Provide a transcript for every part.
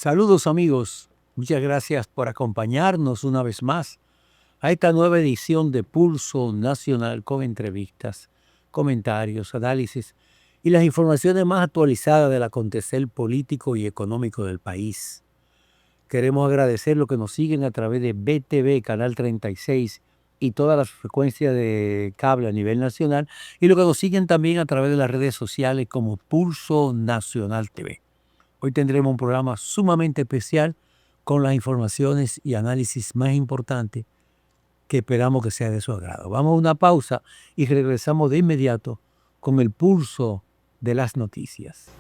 Saludos amigos, muchas gracias por acompañarnos una vez más a esta nueva edición de Pulso Nacional con entrevistas, comentarios, análisis y las informaciones más actualizadas del acontecer político y económico del país. Queremos agradecer los que nos siguen a través de BTV, Canal 36 y todas las frecuencias de cable a nivel nacional y los que nos siguen también a través de las redes sociales como Pulso Nacional TV. Hoy tendremos un programa sumamente especial con las informaciones y análisis más importantes que esperamos que sea de su agrado. Vamos a una pausa y regresamos de inmediato con el pulso de las noticias.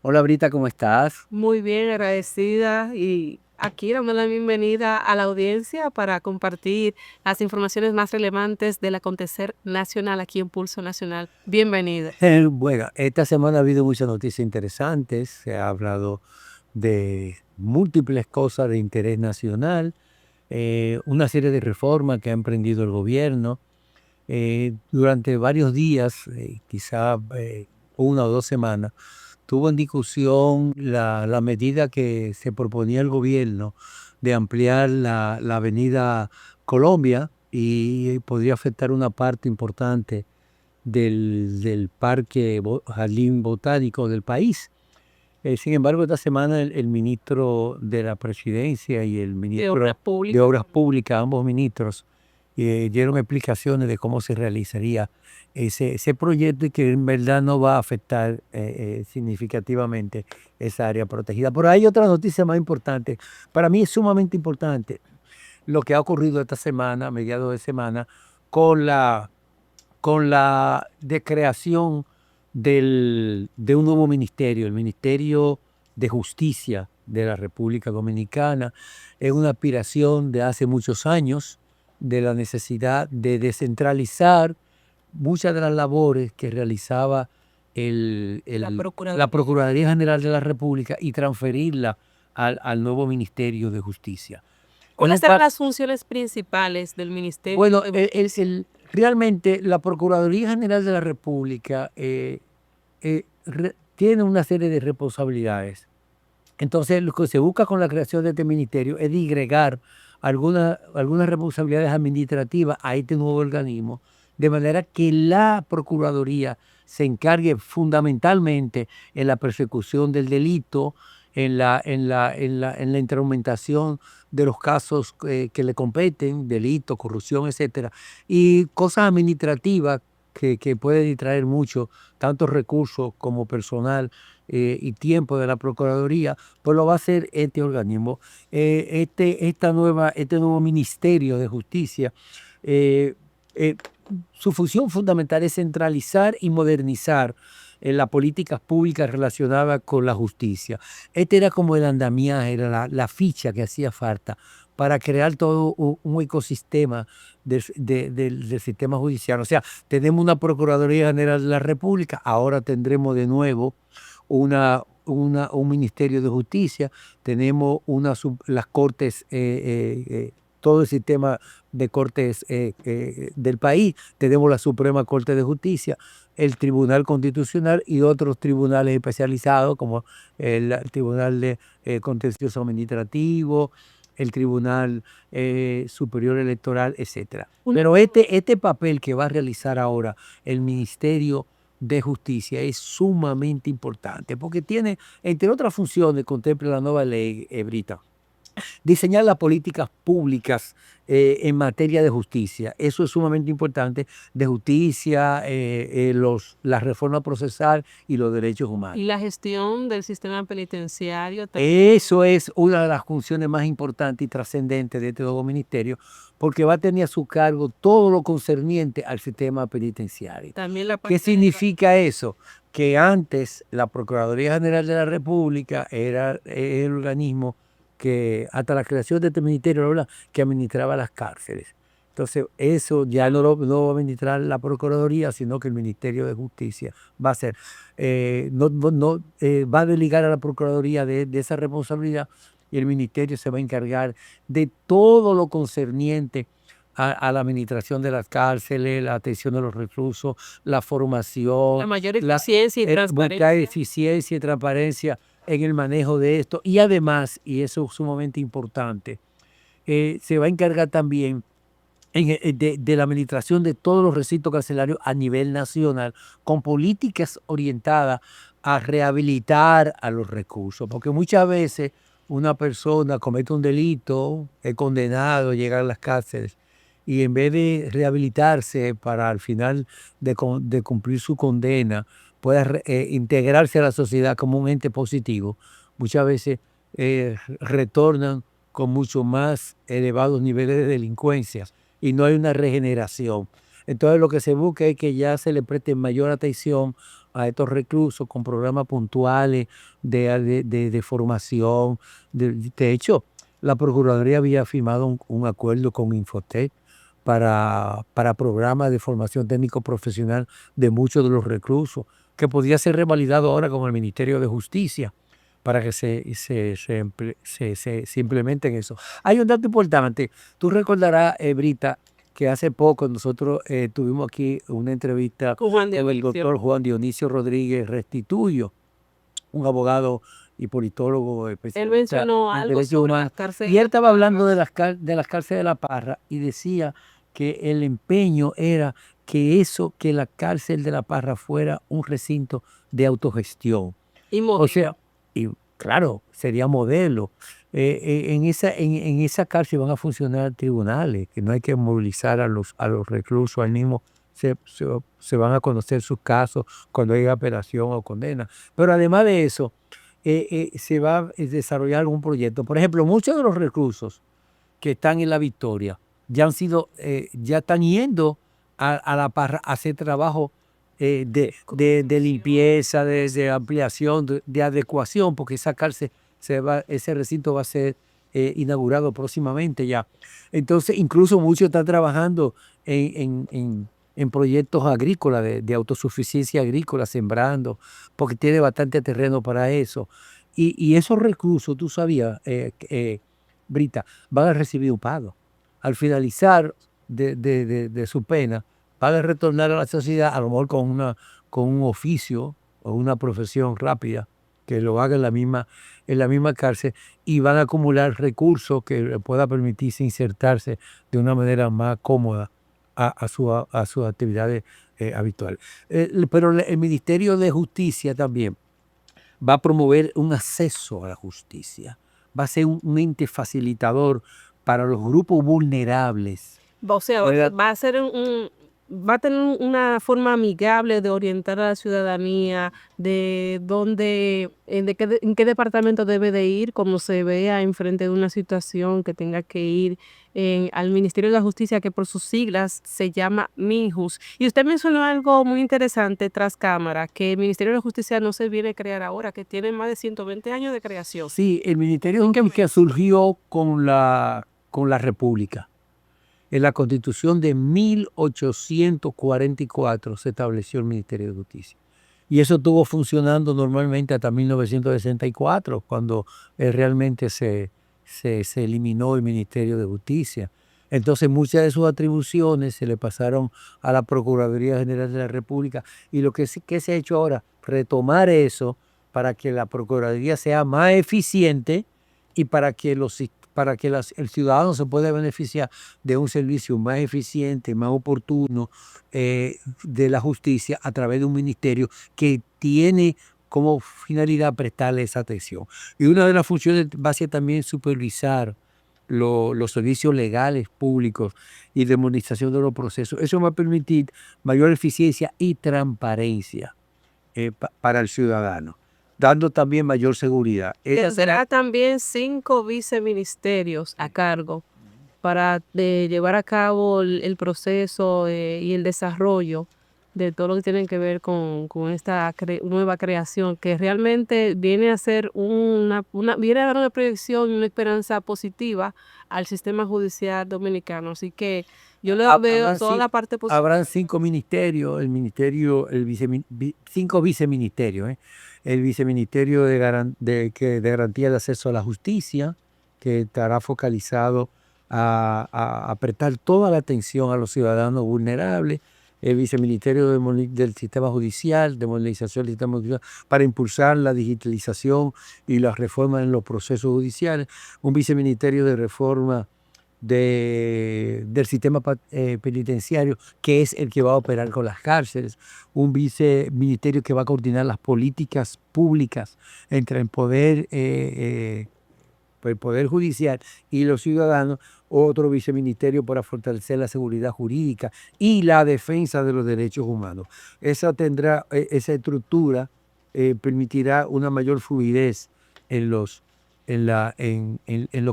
Hola Brita, ¿cómo estás? Muy bien, agradecida y aquí dando la bienvenida a la audiencia para compartir las informaciones más relevantes del acontecer nacional aquí en Pulso Nacional. Bienvenida. Bueno, esta semana ha habido muchas noticias interesantes. Se ha hablado de múltiples cosas de interés nacional, una serie de reformas que ha emprendido el gobierno. Durante varios días, quizá 1 o 2 semanas, tuvo en discusión la medida que se proponía el gobierno de ampliar la avenida Colombia y podría afectar una parte importante del parque Jardín Botánico del país. Sin embargo, esta semana el ministro de la Presidencia y el De ministro Obras de Públicas. Obras Públicas, ambos ministros, dieron explicaciones de cómo se realizaría ese proyecto y que en verdad no va a afectar significativamente esa área protegida. Pero hay otra noticia más importante. Para mí es sumamente importante lo que ha ocurrido esta semana, a mediados de semana, con la de creación de un nuevo ministerio, el Ministerio de Justicia de la República Dominicana. Es una aspiración de hace muchos años de la necesidad de descentralizar muchas de las labores que realizaba la Procuraduría General de la República y transferirla al nuevo Ministerio de Justicia. ¿Cuáles serán las funciones principales del ministerio? Bueno, realmente la Procuraduría General de la República tiene una serie de responsabilidades. Entonces, lo que se busca con la creación de este ministerio es digregar algunas responsabilidades administrativas a este nuevo organismo, de manera que la Procuraduría se encargue fundamentalmente en la persecución del delito, en la instrumentación de los casos que le competen, delito, corrupción, etcétera, y cosas administrativas que pueden distraer mucho, tanto recursos como personal y tiempo de la Procuraduría, pues lo va a hacer este organismo. Este nuevo Ministerio de Justicia, su función fundamental es centralizar y modernizar las políticas públicas relacionadas con la justicia. Este era como el andamiaje, era la ficha que hacía falta para crear todo un ecosistema del sistema judicial. O sea, tenemos una Procuraduría General de la República, ahora tendremos de nuevo un Ministerio de Justicia, tenemos las cortes, todo el sistema de cortes del país, tenemos la Suprema Corte de Justicia, el Tribunal Constitucional y otros tribunales especializados como el Tribunal de Contencioso Administrativo, el Tribunal Superior Electoral, etc. Pero este papel que va a realizar ahora el Ministerio de Justicia es sumamente importante porque tiene, entre otras funciones, contempla la nueva ley, Brita, diseñar las políticas públicas en materia de justicia. Eso es sumamente importante, de justicia, la reforma procesal y los derechos humanos. Y la gestión del sistema penitenciario también. Eso es una de las funciones más importantes y trascendentes de este nuevo ministerio, porque va a tener a su cargo todo lo concerniente al sistema penitenciario. ¿Qué significa eso? Que antes la Procuraduría General de la República era el organismo que hasta la creación de este ministerio, ¿verdad?, que administraba las cárceles. Entonces, eso ya no va a administrar la Procuraduría, sino que el Ministerio de Justicia va a hacer. Va a delegar a la Procuraduría de esa responsabilidad y el Ministerio se va a encargar de todo lo concerniente a la administración de las cárceles, la atención de los reclusos, la formación, La mayor la, eficiencia y buscar transparencia. eficiencia y transparencia en el manejo de esto. Y además, y eso es sumamente importante, se va a encargar también de la administración de todos los recintos carcelarios a nivel nacional, con políticas orientadas a rehabilitar a los recursos, porque muchas veces una persona comete un delito, es condenado, llega a las cárceles, y en vez de rehabilitarse para al final de cumplir su condena, pueda integrarse a la sociedad como un ente positivo, muchas veces retornan con mucho más elevados niveles de delincuencia y no hay una regeneración. Entonces lo que se busca es que ya se le preste mayor atención a estos reclusos con programas puntuales de formación. De hecho, la Procuraduría había firmado un acuerdo con Infotec para programas de formación técnico profesional de muchos de los reclusos, que podía ser revalidado ahora con el Ministerio de Justicia para que se implementen eso. Hay un dato importante. Tú recordarás, Brita, que hace poco nosotros tuvimos aquí una entrevista Con Juan con el Dionisio. doctor Juan Dionisio Rodríguez Restituyo, un abogado y politólogo Él especialista mencionó en algo derechos sobre humanos. las cárceles Y él de estaba hablando Parra. de las cárceles de La Parra y decía que el empeño era que la cárcel de La Parra fuera un recinto de autogestión. Y O sea, modelo. y claro, sería modelo. En esa cárcel van a funcionar tribunales, que no hay que movilizar a los reclusos, al mismo se van a conocer sus casos cuando haya apelación o condena. Pero además de eso, se va a desarrollar algún proyecto. Por ejemplo, muchos de los reclusos que están en La Victoria ya están yendo a La Parra a hacer trabajo de limpieza, de ampliación, de adecuación, porque esa cárcel, ese recinto va a ser inaugurado próximamente ya. Entonces, incluso muchos están trabajando en proyectos agrícolas, de autosuficiencia agrícola, sembrando, porque tiene bastante terreno para eso. Y esos recursos, tú sabías, Brita, van a recibir un pago. Al finalizar de su pena, van a retornar a la sociedad, a lo mejor con un oficio o una profesión rápida, que lo haga en la misma cárcel, y van a acumular recursos que le pueda permitirse insertarse de una manera más cómoda a sus actividades habituales. Pero el Ministerio de Justicia también va a promover un acceso a la justicia, va a ser un ente facilitador para los grupos vulnerables. O sea, Pueda- va a ser va a tener una forma amigable de orientar a la ciudadanía de dónde, en qué departamento debe de ir, como se vea enfrente de una situación que tenga que ir al Ministerio de la Justicia, que por sus siglas se llama MINJUS. Y usted mencionó algo muy interesante tras cámara, que el Ministerio de la Justicia no se viene a crear ahora, que tiene más de 120 años de creación. Sí, el Ministerio de Justicia surgió con la República. En la Constitución de 1844 se estableció el Ministerio de Justicia. Y eso estuvo funcionando normalmente hasta 1964, cuando realmente se eliminó el Ministerio de Justicia. Entonces muchas de sus atribuciones se le pasaron a la Procuraduría General de la República. Y lo que se ha hecho ahora, retomar eso para que la Procuraduría sea más eficiente y para que el ciudadano se pueda beneficiar de un servicio más eficiente, más oportuno de la justicia a través de un ministerio que tiene como finalidad prestarle esa atención. Y una de las funciones va a ser también supervisar los servicios legales públicos y de modernización de los procesos. Eso va a permitir mayor eficiencia y transparencia para el ciudadano, dando también mayor seguridad. Tendrá también 5 viceministerios a cargo para llevar a cabo el proceso y el desarrollo de todo lo que tiene que ver con esta nueva creación, que realmente viene a ser viene a dar una proyección y una esperanza positiva al sistema judicial dominicano. Así que Yo le veo Habrán, toda la parte positiva. habrán 5 ministerios, cinco viceministerios, el viceministerio de garantía de acceso a la justicia, que estará focalizado a prestar toda la atención a los ciudadanos vulnerables, el viceministerio del sistema judicial, de modernización del sistema judicial, para impulsar la digitalización y las reformas en los procesos judiciales, un viceministerio de reforma del sistema penitenciario, que es el que va a operar con las cárceles, un viceministerio que va a coordinar las políticas públicas entre el poder judicial y los ciudadanos, otro viceministerio para fortalecer la seguridad jurídica y la defensa de los derechos humanos. Esa estructura permitirá una mayor fluidez en los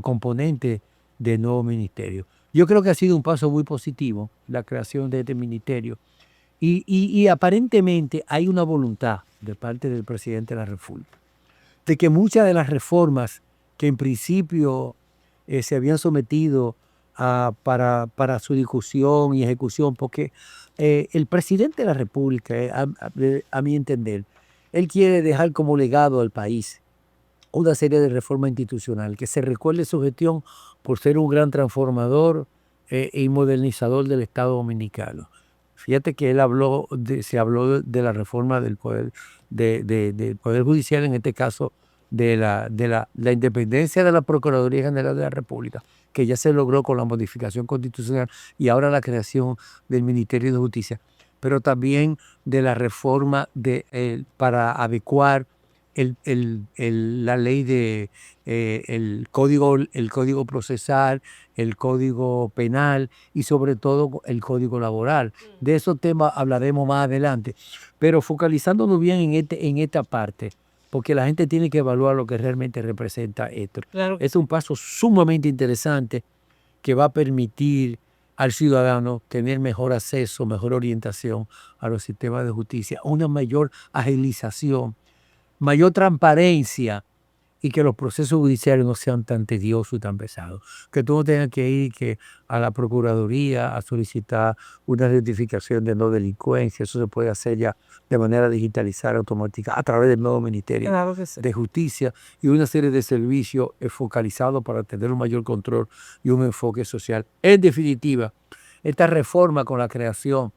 componentes del nuevo ministerio. Yo creo que ha sido un paso muy positivo la creación de este ministerio y aparentemente hay una voluntad de parte del presidente de la República de que muchas de las reformas que en principio se habían sometido para su discusión y ejecución, porque el presidente de la República, a mi entender, él quiere dejar como legado al país una serie de reformas institucionales, que se recuerde su gestión por ser un gran transformador y modernizador del Estado dominicano. Fíjate que se habló de la reforma del poder, del poder judicial, en este caso la independencia de la Procuraduría General de la República, que ya se logró con la modificación constitucional y ahora la creación del Ministerio de Justicia, pero también de la reforma para adecuar la ley el código procesal, el código penal y sobre todo el código laboral. De esos temas hablaremos más adelante, pero focalizándonos bien en esta parte, porque la gente tiene que evaluar lo que realmente representa esto. Claro. Es un paso sumamente interesante que va a permitir al ciudadano tener mejor acceso, mejor orientación a los sistemas de justicia, una mayor agilización, mayor transparencia y que los procesos judiciales no sean tan tediosos y tan pesados. Que tú no tengas que ir a la Procuraduría a solicitar una certificación de no delincuencia. Eso se puede hacer ya de manera digitalizada, automática, a través del nuevo Ministerio Claro que sí. de Justicia y una serie de servicios focalizados para tener un mayor control y un enfoque social. En definitiva, esta reforma con la creación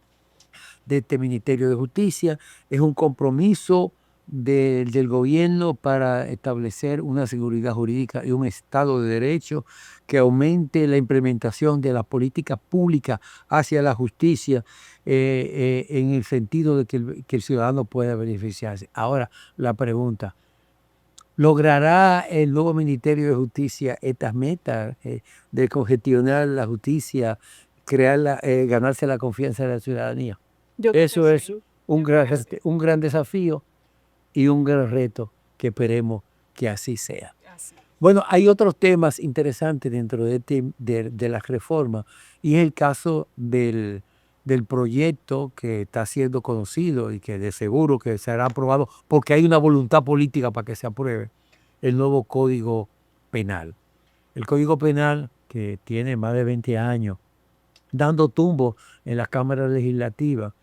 de este Ministerio de Justicia es un compromiso del gobierno para establecer una seguridad jurídica y un Estado de Derecho que aumente la implementación de las políticas públicas hacia la justicia en el sentido de que el ciudadano pueda beneficiarse. Ahora, la pregunta, ¿logrará el nuevo Ministerio de Justicia estas metas de congestionar la justicia, ganarse la confianza de la ciudadanía? Yo creo Eso que es sí. un gran desafío y un gran reto que esperemos que así sea. Así. Bueno, hay otros temas interesantes dentro de las reformas y es el caso del proyecto que está siendo conocido y que de seguro que será aprobado porque hay una voluntad política para que se apruebe el nuevo Código Penal. El Código Penal, que tiene más de 20 años dando tumbo en la Cámara Legislativa,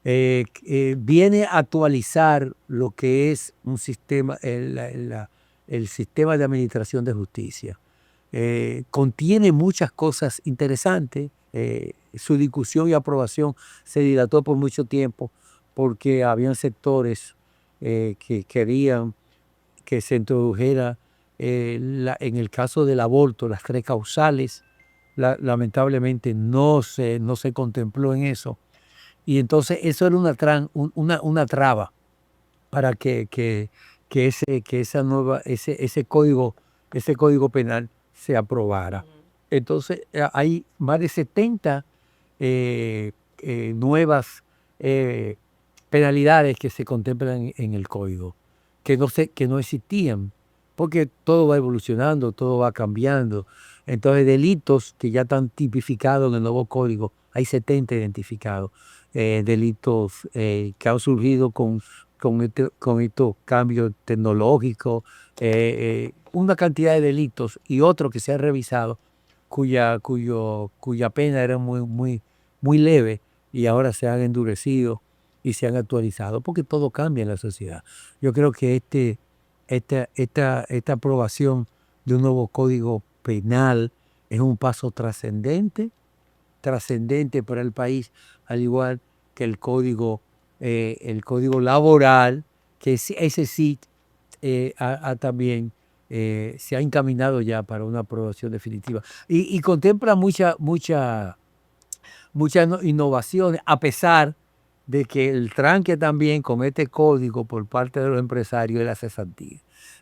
viene a actualizar lo que es un sistema, el sistema de administración de justicia. Contiene muchas cosas interesantes. Su discusión y aprobación se dilató por mucho tiempo porque habían sectores que querían que se introdujera en el caso del aborto, las 3 causales. Lamentablemente no se contempló en eso. Y entonces eso era una traba para que ese código penal se aprobara. Entonces hay más de 70 nuevas penalidades que se contemplan en el código, que no existían, porque todo va evolucionando, todo va cambiando. Entonces delitos que ya están tipificados en el nuevo código, hay 70 identificados. Delitos que han surgido con estos cambios tecnológicos, una cantidad de delitos y otros que se han revisado cuya pena era muy leve y ahora se han endurecido y se han actualizado, porque todo cambia en la sociedad. Yo creo que esta aprobación de un nuevo código penal es un paso trascendente para el país, al igual que el código laboral, que ese sí también se ha encaminado ya para una aprobación definitiva. Y contempla muchas innovaciones, a pesar de que el tranque también comete código por parte de los empresarios de la cesantía.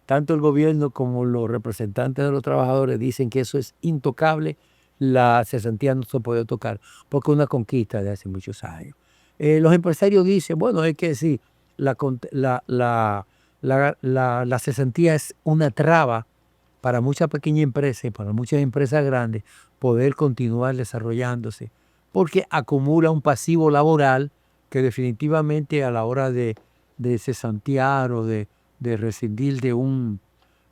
Tanto el gobierno como los representantes de los trabajadores dicen que eso es intocable, la cesantía no se puede tocar, porque es una conquista de hace muchos años. Los empresarios dicen, bueno, es que sí, la, cont- la cesantía es una traba para muchas pequeñas empresas y para muchas empresas grandes poder continuar desarrollándose, porque acumula un pasivo laboral que definitivamente a la hora de cesantear o de rescindir de un,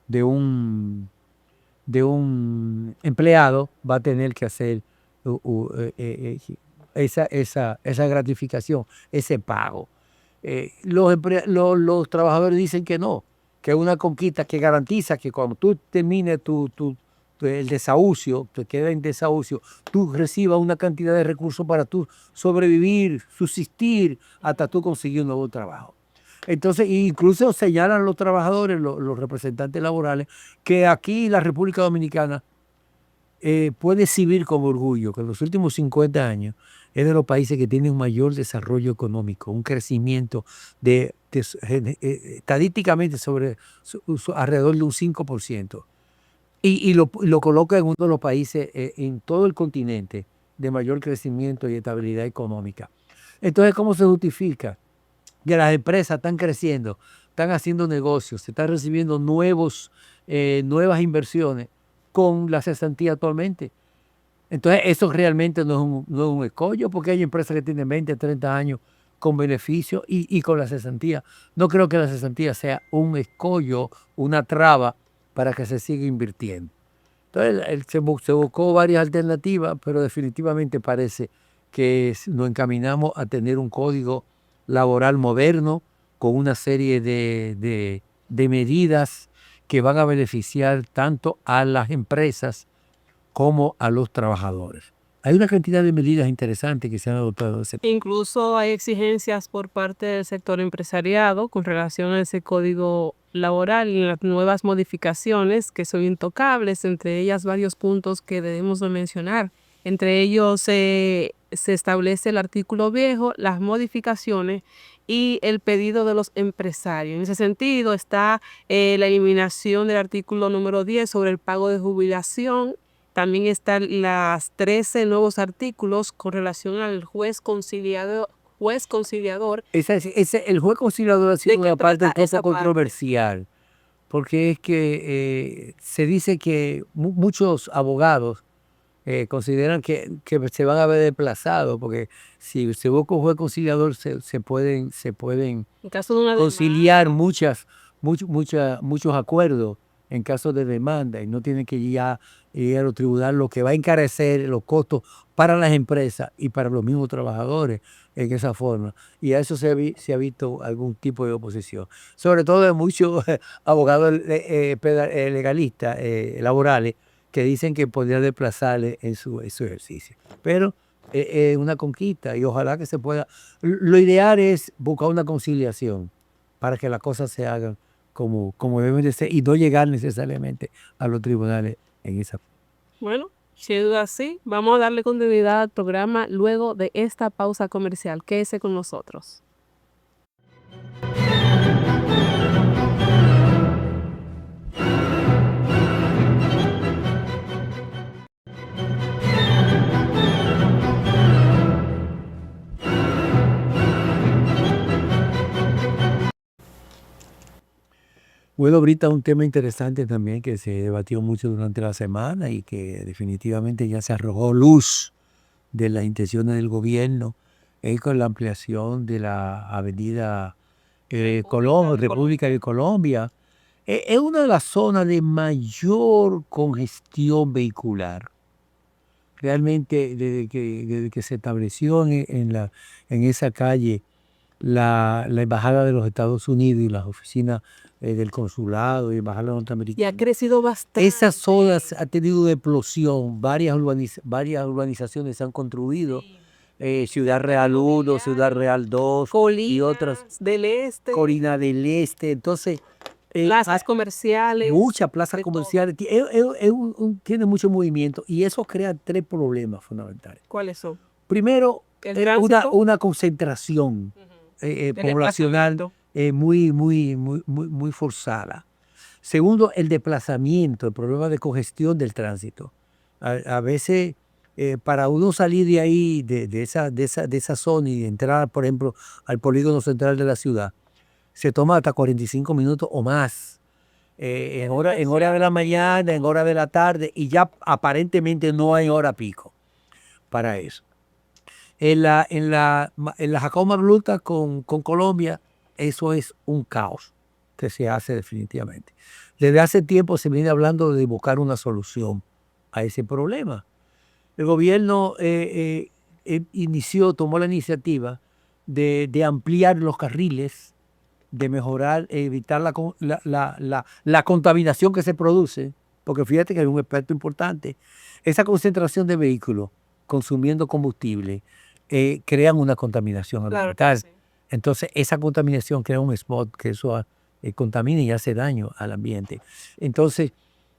de un empleado, va a tener que hacer esa gratificación, ese pago. Los trabajadores dicen que no, que es una conquista que garantiza que cuando tú termines el desahucio, te quedas en desahucio, tú recibas una cantidad de recursos para tú sobrevivir, subsistir, hasta tú conseguir un nuevo trabajo. Entonces, incluso señalan los trabajadores, los representantes laborales, que aquí en la República Dominicana puede exhibir con orgullo que en los últimos 50 años es de los países que tienen un mayor desarrollo económico, un crecimiento estadísticamente alrededor de un 5%. Y lo coloca en uno de los países en todo el continente de mayor crecimiento y estabilidad económica. Entonces, ¿cómo se justifica que las empresas están creciendo, están haciendo negocios, se están recibiendo nuevas inversiones con la cesantía actualmente? Entonces, eso realmente no es un escollo, porque hay empresas que tienen 20, 30 años con beneficio y con la cesantía. No creo que la cesantía sea un escollo, una traba para que se siga invirtiendo. Entonces, se buscó varias alternativas, pero definitivamente parece que nos encaminamos a tener un código laboral moderno con una serie de medidas que van a beneficiar tanto a las empresas como a los trabajadores. Hay una cantidad de medidas interesantes que se han adoptado. Incluso hay exigencias por parte del sector empresariado con relación a ese código laboral y las nuevas modificaciones que son intocables, entre ellas varios puntos que debemos de mencionar. Entre ellos se establece el artículo viejo, las modificaciones y el pedido de los empresarios. En ese sentido está la eliminación del artículo número 10 sobre el pago de jubilación. También están las 13 nuevos artículos con relación al juez conciliador. El juez conciliador ha sido ¿De qué una parte un trata esa poco parte? controversial, porque es que se dice que muchos abogados consideran que se van a ver desplazados, porque si se busca un juez conciliador se pueden En caso de una conciliar demanda. muchos acuerdos en caso de demanda y no tienen que ir a los tribunales, lo que va a encarecer los costos para las empresas y para los mismos trabajadores en esa forma. Y a eso se ha visto algún tipo de oposición, sobre todo de muchos abogados legalistas, laborales, que dicen que podría desplazarle en su ejercicio. Pero es una conquista y ojalá que se pueda. Lo ideal es buscar una conciliación para que las cosas se hagan como deben de ser y no llegar necesariamente a los tribunales en esa. Bueno, si es así, vamos a darle continuidad al programa luego de esta pausa comercial. Quédese con nosotros. Bueno, ahorita un tema interesante también que se debatió mucho durante la semana y que definitivamente ya se arrojó luz de las intenciones del gobierno, es con la ampliación de la avenida República de Colombia. Es una de las zonas de mayor congestión vehicular realmente desde que se estableció en esa calle la Embajada de los Estados Unidos y las oficinas del consulado y Embajada Y ha norteamericana. crecido Esas zonas bastante. ha tenido una explosión, varias urbanizaciones se han construido, Sí. Ciudad Real 1, Ciudad Inmobiliario, Real 2 y otras, Colinas del Este, Corina del Este, entonces plazas comerciales, muchas plazas de todo. comerciales, tiene mucho movimiento y eso crea tres problemas fundamentales. ¿Cuáles son? Primero, El tránsito. una concentración Ujú. poblacional Desplazamiento. muy forzada. Segundo, el desplazamiento, el problema de congestión del tránsito. A veces, para uno salir de ahí, de esa zona y entrar, por ejemplo, al polígono central de la ciudad, se toma hasta 45 minutos o más. En hora de la mañana, en hora de la tarde, y ya aparentemente no hay hora pico para eso. En la Jacob Magluta con Colombia, eso es un caos que se hace definitivamente. Desde hace tiempo se viene hablando de buscar una solución a ese problema. El gobierno tomó la iniciativa de ampliar los carriles, de mejorar, evitar la contaminación que se produce, porque fíjate que hay un aspecto importante. Esa concentración de vehículos consumiendo combustible crean una contaminación Claro que ambiental. sí. Entonces, esa contaminación crea un smog que eso contamina y hace daño al ambiente. Entonces,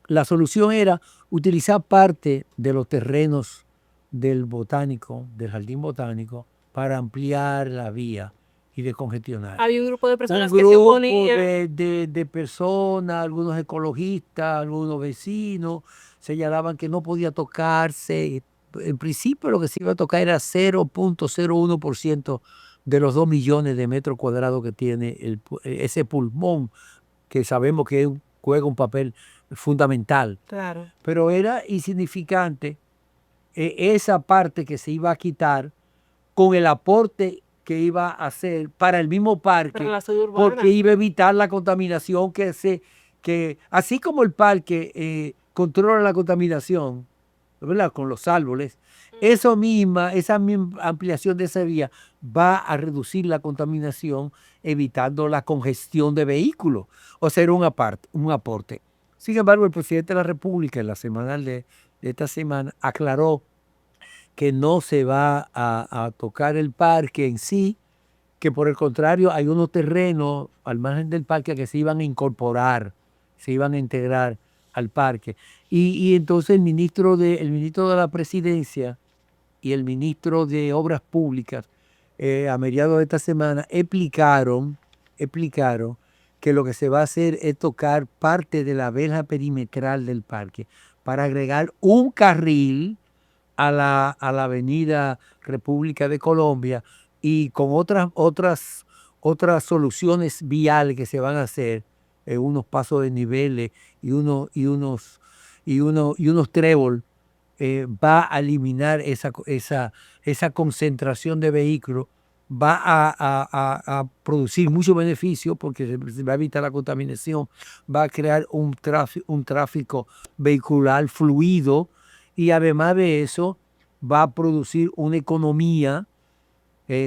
la solución era utilizar parte de los terrenos del botánico, del jardín botánico, para ampliar la vía y descongestionar. Había un grupo de personas Un que se grupo oponían. de personas, algunos ecologistas, algunos vecinos, señalaban que no podía tocarse. En principio lo que se iba a tocar era 0,01% de los 2 millones de metros cuadrados que tiene ese pulmón, que sabemos que juega un papel fundamental, Claro. pero era insignificante esa parte que se iba a quitar con el aporte que iba a hacer para el mismo Para parque, la zona urbana. porque iba a evitar la contaminación que así como el parque controla la contaminación, ¿verdad? Con los árboles, esa misma ampliación de esa vía va a reducir la contaminación, evitando la congestión de vehículos. O sea, era un aporte. Sin embargo, el presidente de la República en la semanal de esta semana aclaró que no se va a tocar el parque en sí, que por el contrario hay unos terrenos al margen del parque que se iban a incorporar, se iban a integrar al parque. Y entonces el ministro de la Presidencia y el ministro de Obras Públicas a mediados de esta semana explicaron que lo que se va a hacer es tocar parte de la verja perimetral del parque para agregar un carril a la avenida República de Colombia y con otras soluciones viales que se van a hacer, unos pasos de niveles y unos trébol, va a eliminar esa concentración de vehículos, va a producir mucho beneficio porque se va a evitar la contaminación, va a crear un tráfico vehicular fluido y además de eso va a producir una economía.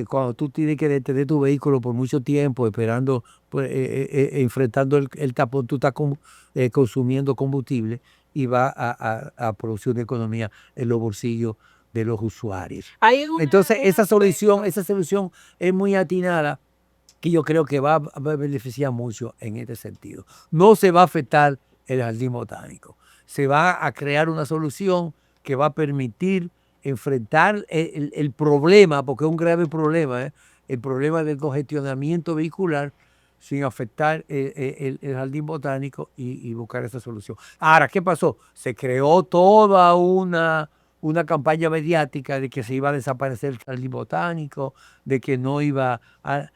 Cuando tú tienes que detener tu vehículo por mucho tiempo, esperando, pues, enfrentando el tapón, tú estás consumiendo combustible y va a producir una economía en los bolsillos de los usuarios. Hay Entonces, un aspecto. esa solución es muy atinada que yo creo que va a beneficiar mucho en este sentido. No se va a afectar el jardín botánico. Se va a crear una solución que va a permitir enfrentar el problema, porque es un grave problema, el problema del congestionamiento vehicular sin afectar el jardín botánico y buscar esa solución. Ahora, ¿qué pasó? Se creó toda una campaña mediática de que se iba a desaparecer el jardín botánico, de que no iba a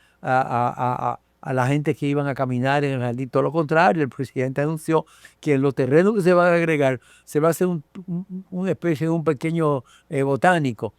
la gente que iban a caminar en el jardín. Todo lo contrario, el presidente anunció que en los terrenos que se van a agregar se va a hacer una especie de un pequeño botánico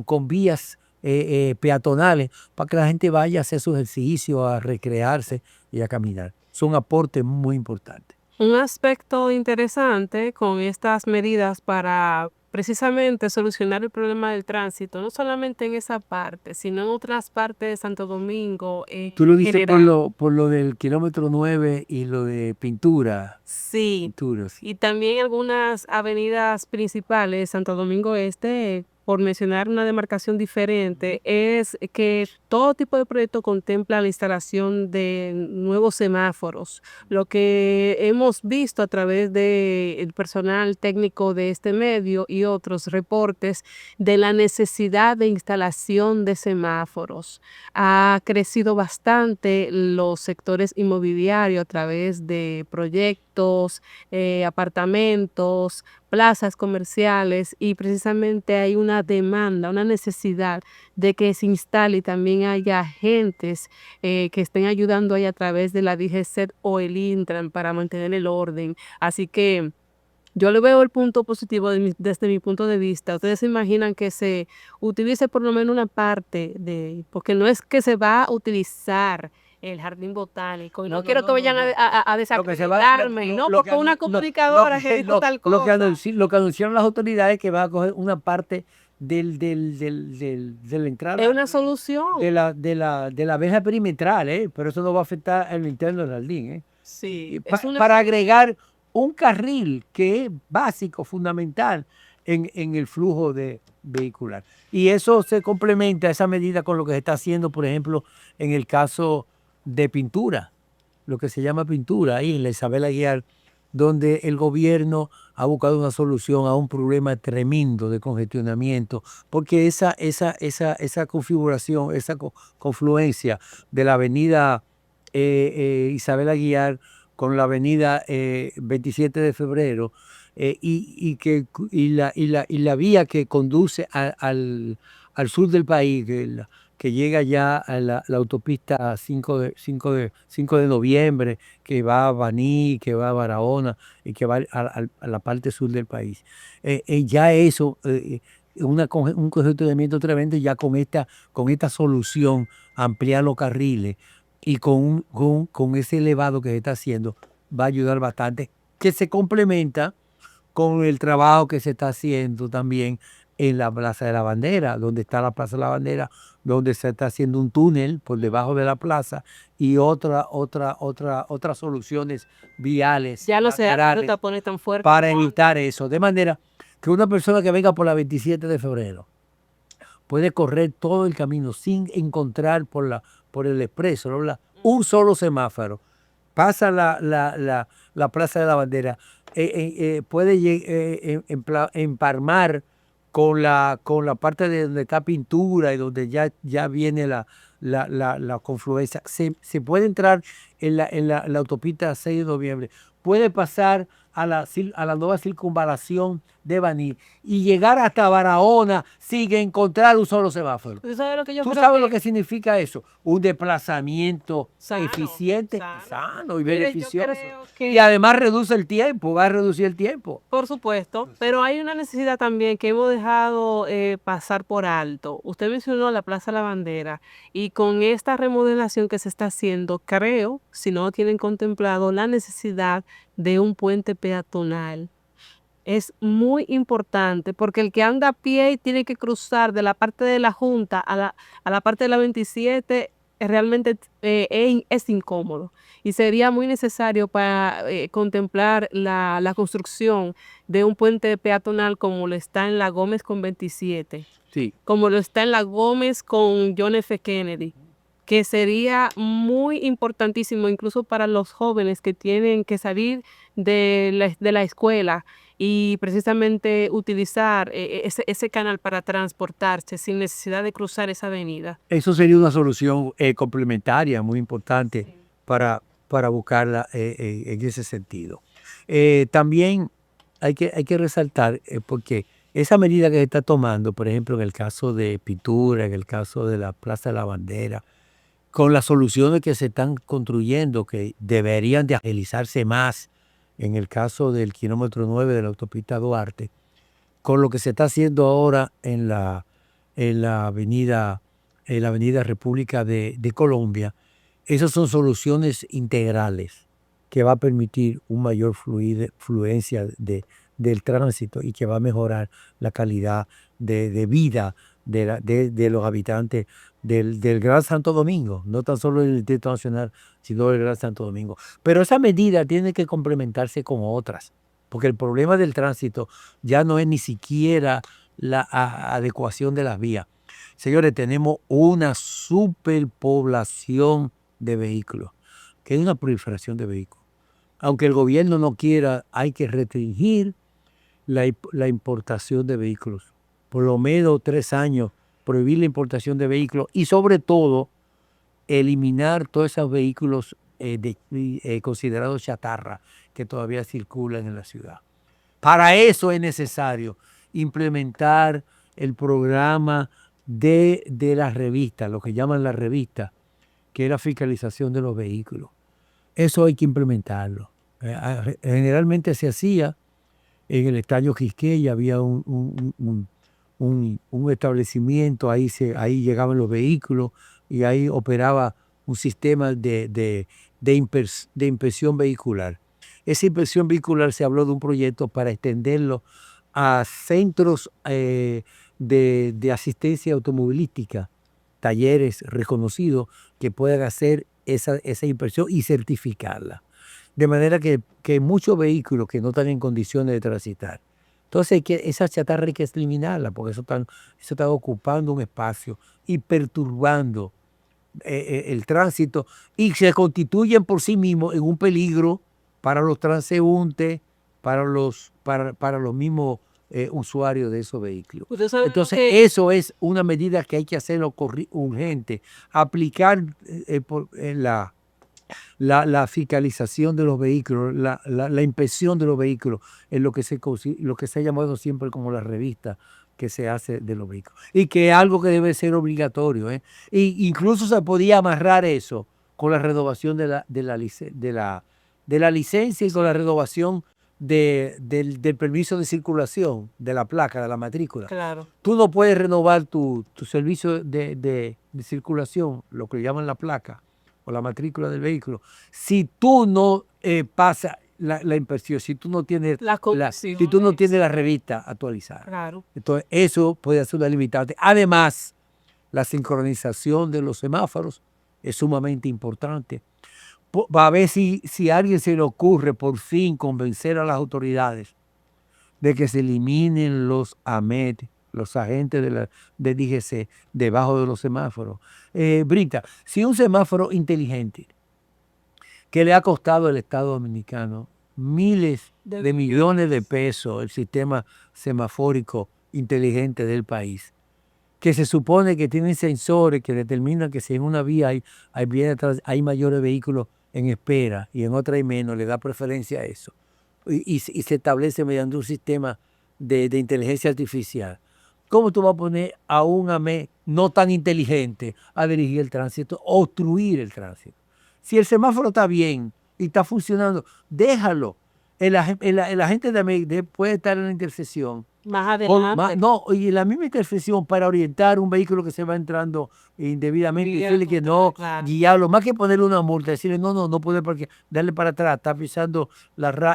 con vías peatonales para que la gente vaya a hacer su ejercicio, a recrearse y a caminar. Es un aporte muy importante. Un aspecto interesante con estas medidas para precisamente solucionar el problema del tránsito, no solamente en esa parte, sino en otras partes de Santo Domingo Tú en lo dices general. por lo del kilómetro 9 y lo de pintura, Sí, pintura, sí. y también algunas avenidas principales, Santo Domingo Este, por mencionar una demarcación diferente, es que todo tipo de proyecto contempla la instalación de nuevos semáforos. Lo que hemos visto a través del personal técnico de este medio y otros reportes de la necesidad de instalación de semáforos. Ha crecido bastante los sectores inmobiliarios a través de proyectos, apartamentos, plazas comerciales y precisamente hay una demanda, una necesidad de que se instale y también haya agentes que estén ayudando ahí a través de la DGCET o el Intran para mantener el orden. Así que yo le veo el punto positivo desde mi punto de vista. Ustedes se imaginan que se utilice por lo menos una parte de, porque no es que se va a utilizar el jardín botánico, y no quiero que vayan a Lo que se va, desacreditarme, no, lo que, porque una comunicadora que dijo tal lo que cosa. lo que anunciaron las autoridades es que van a coger una parte de la Es entrada una solución. de la verja perimetral, pero eso no va a afectar el interno del jardín, Sí, Y es una para solución. agregar un carril que es básico, fundamental en el flujo de vehicular. Y eso se complementa, esa medida, con lo que se está haciendo, por ejemplo, en el caso de pintura, lo que se llama pintura, ahí en la Isabel Aguiar, donde el gobierno ha buscado una solución a un problema tremendo de congestionamiento, porque esa configuración, confluencia de la avenida Isabel Aguiar con la avenida 27 de febrero, y la vía que conduce al sur del país, que llega ya a la autopista 5 de noviembre, que va a Baní, que va a Barahona y que va a la parte sur del país. Ya eso, un congestionamiento tremendo, ya con esta solución, ampliar los carriles y con ese elevado que se está haciendo, va a ayudar bastante, que se complementa con el trabajo que se está haciendo también en la Plaza de la Bandera, donde está la Plaza de la Bandera, donde se está haciendo un túnel por debajo de la plaza y otras soluciones viales Ya no se hacen los laterales tapones tan fuertes. para evitar eso. De manera que una persona que venga por la 27 de febrero puede correr todo el camino sin encontrar por el expreso, ¿no? Un solo semáforo. Pasa la Plaza de la Bandera, puede empalmar con la parte de donde está pintura y donde ya viene la confluencia. Se puede entrar en la autopista 6 de noviembre, puede pasar a la nueva circunvalación de Baní y llegar hasta Barahona sin encontrar un solo semáforo. ¿Tú sabes lo que yo ¿Tú creo sabes lo que que significa eso? Un desplazamiento sano, eficiente, sano? sano y Mire, yo beneficioso. creo Y que además reduce el tiempo, va a reducir el tiempo. por supuesto, pero hay una necesidad también que hemos dejado pasar por alto. Usted mencionó la Plaza La Bandera y con esta remodelación que se está haciendo, creo, si no lo tienen contemplado, la necesidad de un puente peatonal. Es muy importante porque el que anda a pie y tiene que cruzar de la parte de la Junta a la parte de la 27 realmente es incómodo y sería muy necesario para contemplar la construcción de un puente peatonal como lo está en la Gómez con 27, Sí. como lo está en la Gómez con John F. Kennedy, que sería muy importantísimo incluso para los jóvenes que tienen que salir de la escuela y precisamente utilizar ese canal para transportarse sin necesidad de cruzar esa avenida. Eso sería una solución complementaria muy importante Sí. para buscarla en ese sentido. También hay que resaltar, porque esa medida que se está tomando, por ejemplo, en el caso de pintura, en el caso de la Plaza de la Bandera, con las soluciones que se están construyendo, que deberían de agilizarse más en el caso del kilómetro 9 de la autopista Duarte, con lo que se está haciendo ahora en la avenida República de Colombia, esas son soluciones integrales. que va a permitir una mayor fluencia del tránsito y que va a mejorar la calidad de vida de los habitantes del Gran Santo Domingo, no tan solo del Distrito Nacional, sino del Gran Santo Domingo. Pero esa medida tiene que complementarse con otras, porque el problema del tránsito ya no es ni siquiera la adecuación de las vías. Señores, tenemos una superpoblación de vehículos, que es una proliferación de vehículos. Aunque el gobierno no quiera, hay que restringir la importación de vehículos. Por lo menos 3 años, prohibir la importación de vehículos y sobre todo eliminar todos esos vehículos considerados chatarra que todavía circulan en la ciudad. Para eso es necesario implementar el programa de las revistas, lo que llaman las revistas, que es la fiscalización de los vehículos. Eso hay que implementarlo. Generalmente se hacía en el estadio Quisqueya, había un establecimiento, ahí llegaban los vehículos y ahí operaba un sistema de inspección vehicular. Esa inspección vehicular se habló de un proyecto para extenderlo a centros de asistencia automovilística, talleres reconocidos que puedan hacer esa inspección y certificarla. De manera que muchos vehículos que no están en condiciones de transitar. Entonces esa chatarra hay que eliminarla porque eso está ocupando un espacio y perturbando el tránsito y se constituyen por sí mismos en un peligro para los transeúntes, para los mismos usuarios de esos vehículos. Entonces eso es una medida que hay que hacerlo urgente, aplicar la fiscalización de los vehículos, la inspección de los vehículos, es lo que se ha llamado siempre como la revista que se hace de los vehículos. Y que es algo que debe ser obligatorio. E incluso se podía amarrar eso con la renovación de la licencia y con la renovación del permiso de circulación, de la placa, de la matrícula. Claro. Tú no puedes renovar tu servicio de circulación, lo que llaman la placa, o la matrícula del vehículo, si tú no pasas la inspección, si tú no tienes la revista actualizada. Claro. Entonces, eso puede ser una limitante. Además, la sincronización de los semáforos es sumamente importante. Va a ver si a alguien se le ocurre por fin convencer a las autoridades de que se eliminen los AMET, los agentes de DGC, debajo de los semáforos. Brita, si un semáforo inteligente que le ha costado al Estado Dominicano miles de millones de pesos, el sistema semafórico inteligente del país, que se supone que tienen sensores que determinan que si en una vía hay mayores vehículos en espera y en otra hay menos, le da preferencia a eso. Y se establece mediante un sistema de inteligencia artificial. ¿Cómo tú vas a poner a un AME no tan inteligente a dirigir el tránsito, obstruir el tránsito? Si el semáforo está bien y está funcionando, déjalo. El agente de AME puede estar en la intersección. Más adelante. Y en la misma intersección para orientar un vehículo que se va entrando indebidamente, decirle que no, claro. Guiarlo, más que ponerle una multa, decirle no puede porque darle para atrás, está pisando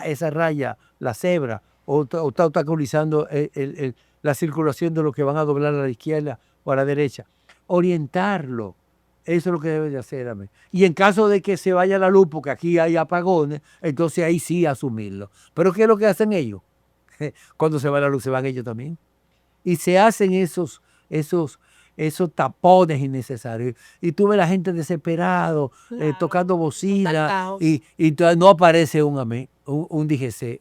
esa raya, la cebra, o está obstaculizando la circulación de los que van a doblar a la izquierda o a la derecha. Orientarlo. Eso es lo que debe de hacer. Amén. Y en caso de que se vaya la luz, porque aquí hay apagones, entonces ahí sí asumirlo. Pero ¿qué es lo que hacen ellos? Cuando se va la luz se van ellos también. Y se hacen esos tapones innecesarios. Y tú ves la gente desesperado, claro, tocando bocina, y no aparece un DGC,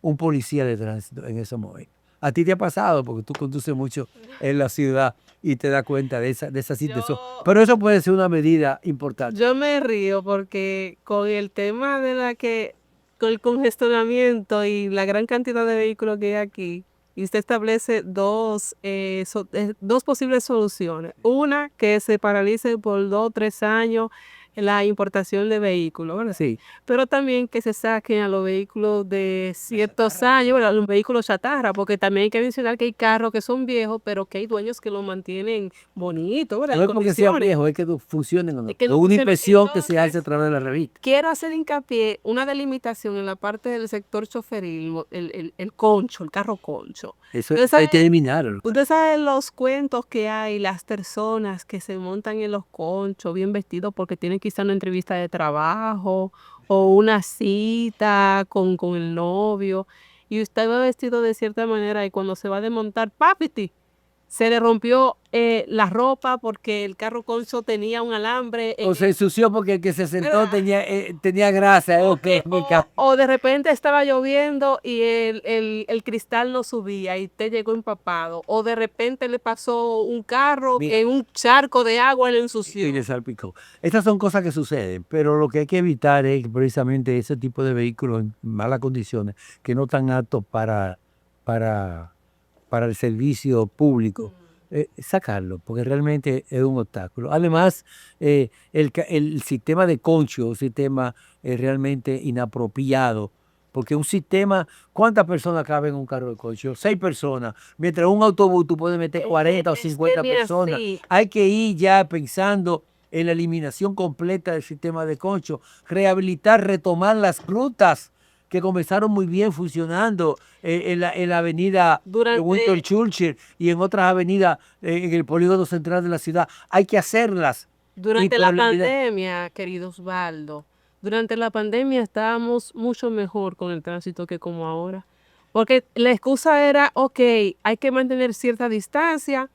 un policía de tránsito en ese momento. A ti te ha pasado porque tú conduces mucho en la ciudad y te das cuenta de esa situación. Pero eso puede ser una medida importante. Yo me río porque con el tema con el congestionamiento y la gran cantidad de vehículos que hay aquí, y usted establece dos posibles soluciones. Una, que se paralice por 2 o 3 años la importación de vehículos, ¿verdad? Sí. Pero también que se saquen a los vehículos de ciertos años, ¿verdad? Los vehículos chatarra, porque también hay que mencionar que hay carros que son viejos, pero que hay dueños que los mantienen bonitos, ¿verdad? No En es porque sea condiciones. viejo, es que funcionen o no. Es que Es no una funciona. inspección que se hace a Entonces, través de la revista. quiero hacer hincapié, una delimitación en la parte del sector choferil, el concho, el carro concho. Eso Ustedes hay que saben, eliminarlo. ustedes saben los cuentos que hay, las personas que se montan en los conchos bien vestidos porque tienen quizá una entrevista de trabajo o una cita con el novio, y usted va vestido de cierta manera y cuando se va a desmontar, ¡papiti! Se le rompió la ropa porque el carro concho tenía un alambre O se ensució porque el que se sentó ¿verdad? tenía grasa. O de repente estaba lloviendo y el cristal no subía y te llegó empapado. O de repente le pasó un carro Mira, en un charco de agua, le y ensució. le salpicó. Estas son cosas que suceden, pero lo que hay que evitar es precisamente ese tipo de vehículos en malas condiciones, que no están aptos para, para el servicio público. Sacarlo, porque realmente es un obstáculo. Además, el sistema de concho es un sistema realmente inapropiado, porque un sistema, ¿cuántas personas caben en un carro de concho? 6 personas. Mientras un autobús tú puedes meter 40 o Es que 50 mira, personas. sí, Hay que ir ya pensando en la eliminación completa del sistema de concho, rehabilitar, retomar las rutas que comenzaron muy bien funcionando en la avenida Winston durante, Churchill y en otras avenidas en el polígono central de la ciudad. Hay que hacerlas. Y durante la por la- pandemia, querido Osvaldo, durante la pandemia estábamos mucho mejor con el tránsito que como ahora. Porque la excusa era, ok, hay que mantener cierta distancia,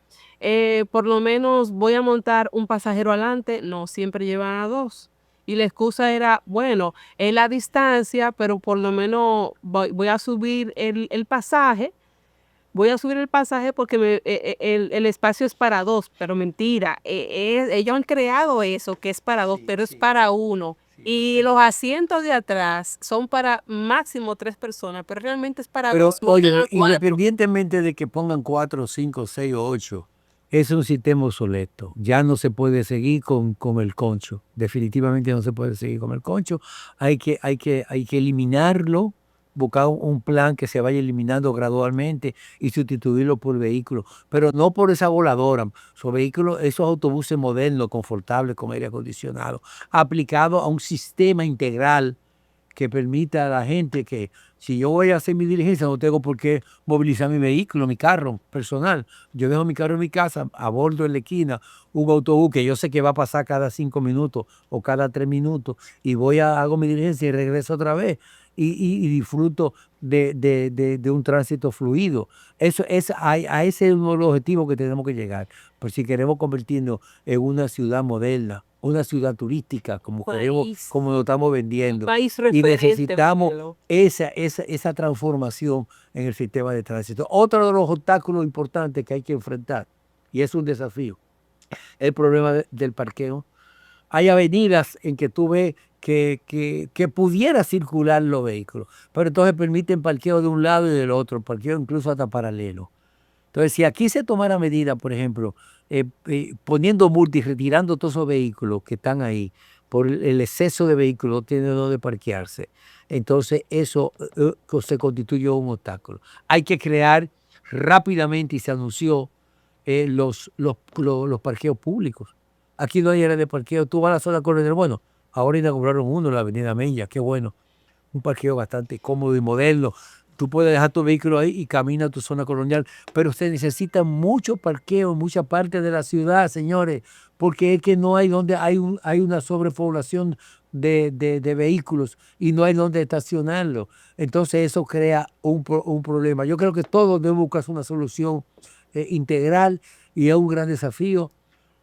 por lo menos voy a montar un pasajero adelante, no siempre llevan a dos. Y la excusa era, bueno, es la distancia, pero por lo menos voy a subir el pasaje. Voy a subir el pasaje porque el espacio es para dos, pero mentira. Ellos han creado eso, que es para dos, Sí, pero es sí, para uno. sí. Y los asientos de atrás son para máximo 3 personas, pero realmente es para Pero, dos, oye, cuatro. independientemente de que pongan 4, 5, 6 o 8, es un sistema obsoleto. Ya no se puede seguir con el concho. Definitivamente no se puede seguir con el concho. Hay que eliminarlo, buscar un plan que se vaya eliminando gradualmente y sustituirlo por vehículos. Pero no por esa voladora. Esos vehículos, esos autobuses modernos, confortables, con aire acondicionado, aplicados a un sistema integral que permita a la gente que si yo voy a hacer mi diligencia no tengo por qué movilizar mi vehículo, mi carro personal. Yo dejo mi carro en mi casa, abordo en la esquina un autobús que yo sé que va a pasar cada 5 minutos o cada 3 minutos y hago mi diligencia y regreso otra vez y disfruto de un tránsito fluido. A ese es uno de los objetivos que tenemos que llegar. Por si queremos convertirnos en una ciudad moderna, una ciudad turística, como País, como lo estamos vendiendo. país Y referente, necesitamos Pablo. esa transformación en el sistema de tránsito. Otro de los obstáculos importantes que hay que enfrentar, y es un desafío, el problema del parqueo. Hay avenidas en que tú ves que pudiera circular los vehículos, pero entonces permiten parqueo de un lado y del otro, parqueo incluso hasta paralelo. Entonces, si aquí se tomara medida, por ejemplo, poniendo multas y retirando todos esos vehículos que están ahí por el exceso de vehículos, no tienen donde parquearse, entonces eso se constituye un obstáculo. Hay que crear rápidamente, y se anunció, los parqueos públicos. Aquí no hay área de parqueo. Tú vas a la zona colonial, bueno, ahora inauguraron uno en la avenida Mella, qué bueno. Un parqueo bastante cómodo y moderno. Tú puedes dejar tu vehículo ahí y camina a tu zona colonial, pero se necesita mucho parqueo en muchas partes de la ciudad, señores, porque es que no hay donde, hay una sobrepoblación de vehículos y no hay donde estacionarlo. Entonces eso crea un problema. Yo creo que todos debemos buscar una solución integral y es un gran desafío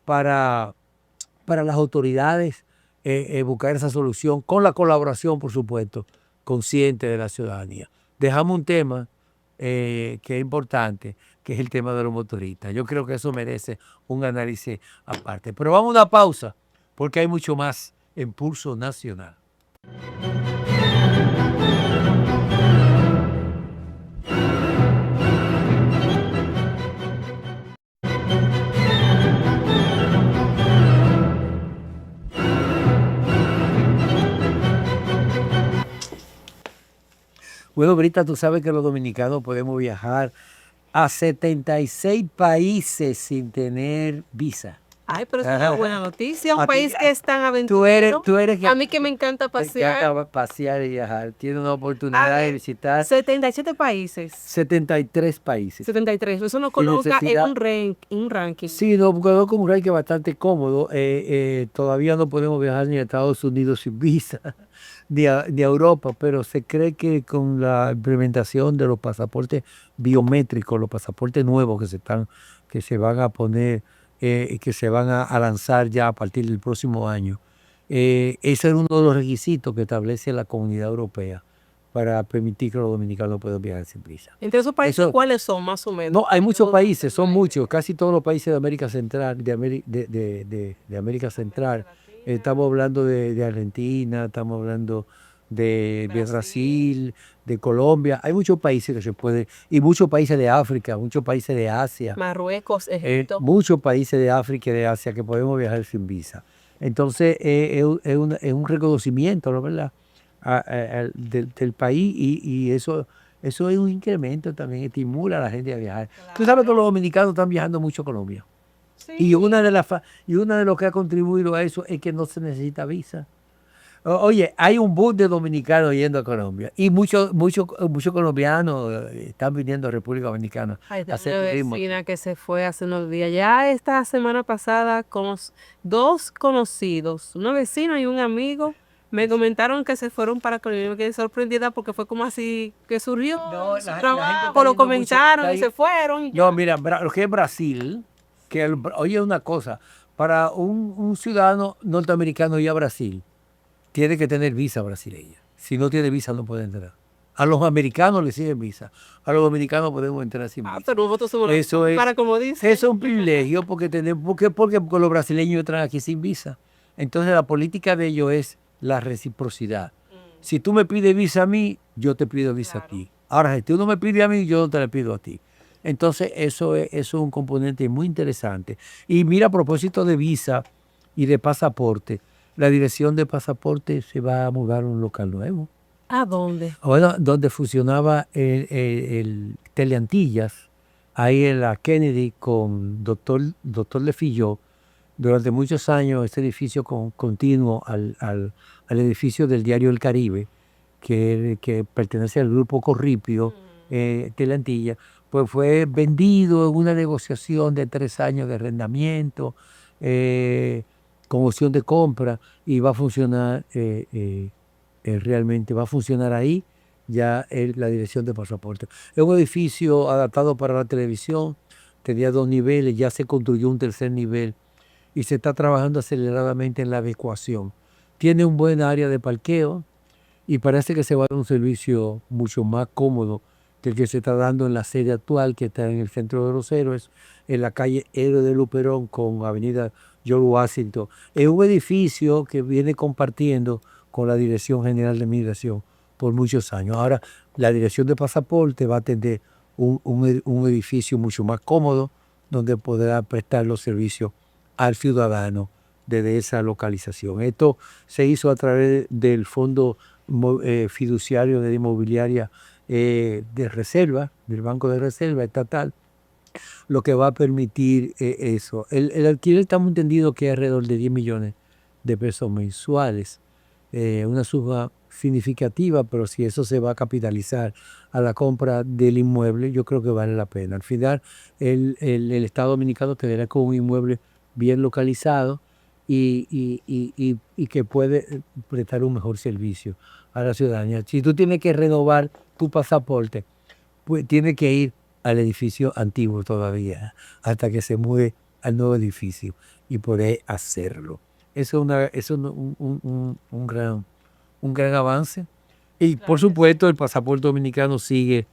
para, para las autoridades buscar esa solución con la colaboración, por supuesto, consciente de la ciudadanía. Dejamos un tema que es importante, que es el tema de los motoristas. Yo creo que eso merece un análisis aparte. Pero vamos a una pausa, porque hay mucho más en Pulso Nacional. Bueno, Brita, tú sabes que los dominicanos podemos viajar a 76 países sin tener visa. Ay, pero es una buena noticia. Un A ti- país que es tan Tú eres, aventurero. tú eres que A mí que me encanta te pasear. encanta pasear y viajar. Tienes una A oportunidad de ver, visitar 77 países. 73 países. 73. Eso nos Y coloca en necesidad- un ranking. Sí, no, quedó como un ranking bastante cómodo. Todavía no podemos viajar ni a Estados Unidos sin visa, ni a Europa, pero se cree que con la implementación de los pasaportes biométricos, los pasaportes nuevos que se van a poner, y que se van a lanzar ya a partir del próximo año, ese es uno de los requisitos que establece la Comunidad Europea para permitir que los dominicanos puedan viajar sin visa. Entre esos países, Eso- ¿cuáles son más o menos? No, hay muchos Todos países, son países. muchos, casi todos los países de América Central, de América Central. Estamos hablando de Argentina, estamos hablando de Brasil, de Colombia. Hay muchos países que se pueden, y muchos países de África, muchos países de Asia, Marruecos, Egipto. muchos países de África y de Asia que podemos viajar sin visa. Entonces, es un reconocimiento, ¿no? ¿Verdad? Del país y eso es un incremento también, estimula a la gente a viajar. Tú sabes que los dominicanos están viajando mucho a Colombia. Y una de lo que ha contribuido a eso es que no se necesita visa. Oye, hay un bus de dominicanos yendo a Colombia y muchos colombianos están viniendo a República Dominicana Ay, a tengo hacer una turismo. vecina que se fue hace unos días. Ya esta semana pasada, dos conocidos, una vecina y un amigo, me comentaron que se fueron para Colombia. Me quedé sorprendida porque fue como así que surgió No, su la gente trabajo, está lo yendo mucho, comentaron está y se fueron. Y No, mira, lo que es Brasil, oye, una cosa, para un ciudadano norteamericano ir a Brasil, tiene que tener visa brasileña. Si no tiene visa, no puede entrar. A los americanos les siguen visa. A los dominicanos podemos entrar sin visa. pero nosotros somos Eso es, para como dice. eso es un privilegio porque los brasileños entran aquí sin visa. Entonces la política de ellos es la reciprocidad. Si tú me pides visa a mí, yo te pido visa a ti. Ahora, si tú no me pides a mí, yo no te la pido a ti. Entonces eso es un componente muy interesante. Y mira, a propósito de visa y de pasaporte, la dirección de pasaporte se va a mudar a un local nuevo. ¿A dónde? Bueno, donde funcionaba el Teleantillas, ahí en la Kennedy con doctor Lefilló, durante muchos años este edificio continuo al edificio del Diario El Caribe, que pertenece al grupo Corripio, Teleantillas, pues fue vendido en una negociación de 3 años de arrendamiento, con opción de compra, y va a funcionar realmente, va a funcionar ahí ya la dirección de pasaporte. Es un edificio adaptado para la televisión, tenía 2 niveles, ya se construyó un tercer nivel y se está trabajando aceleradamente en la adecuación. Tiene un buen área de parqueo y parece que se va a dar un servicio mucho más cómodo que el que se está dando en la sede actual, que está en el Centro de los Héroes, en la calle Héroe de Luperón con Avenida George Washington. Es un edificio que viene compartiendo con la Dirección General de Migración por muchos años. Ahora, la Dirección de Pasaporte va a tener un edificio mucho más cómodo donde podrá prestar los servicios al ciudadano desde esa localización. Esto se hizo a través del Fondo Fiduciario de Inmobiliaria de Reserva, del Banco de Reserva Estatal, lo que va a permitir eso. El alquiler estamos entendido que es alrededor de 10 millones de pesos mensuales, una suma significativa, pero si eso se va a capitalizar a la compra del inmueble, yo creo que vale la pena. Al final, el Estado Dominicano tendrá con un inmueble bien localizado y que puede prestar un mejor servicio a la ciudadanía. Si tú tienes que renovar tu pasaporte, pues tienes que ir al edificio antiguo todavía, hasta que se mude al nuevo edificio y poder hacerlo. Eso es un gran avance. Y por supuesto, el pasaporte dominicano sigue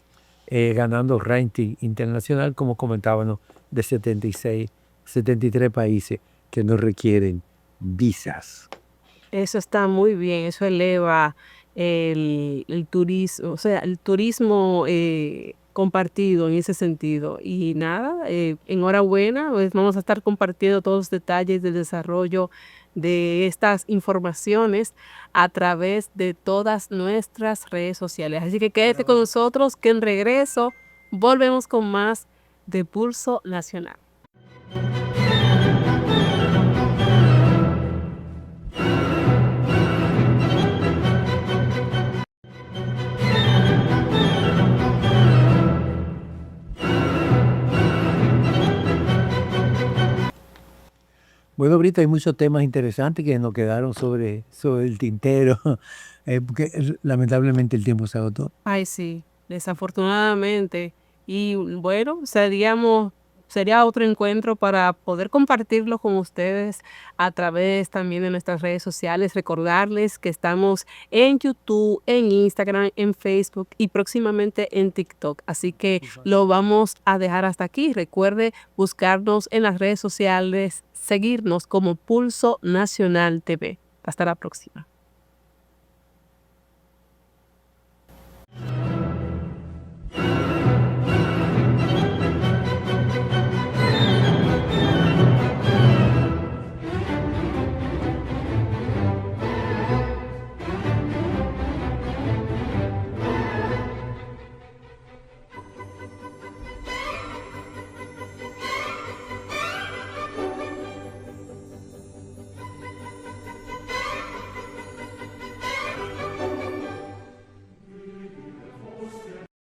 ganando ranking internacional, como comentábamos, de 73 países que no requieren visas. Eso está muy bien, eso eleva el turismo, o sea, el turismo compartido en ese sentido. Y nada, enhorabuena, pues vamos a estar compartiendo todos los detalles del desarrollo de estas informaciones a través de todas nuestras redes sociales. Así que quédate con nosotros, que en regreso volvemos con más de Pulso Nacional. Bueno, Brito, hay muchos temas interesantes que nos quedaron sobre el tintero, porque lamentablemente el tiempo se agotó. Ay, sí, desafortunadamente. Y bueno, sería otro encuentro para poder compartirlo con ustedes a través también de nuestras redes sociales. Recordarles que estamos en YouTube, en Instagram, en Facebook y próximamente en TikTok. Así que lo vamos a dejar hasta aquí. Recuerde buscarnos en las redes sociales, seguirnos como Pulso Nacional TV. Hasta la próxima.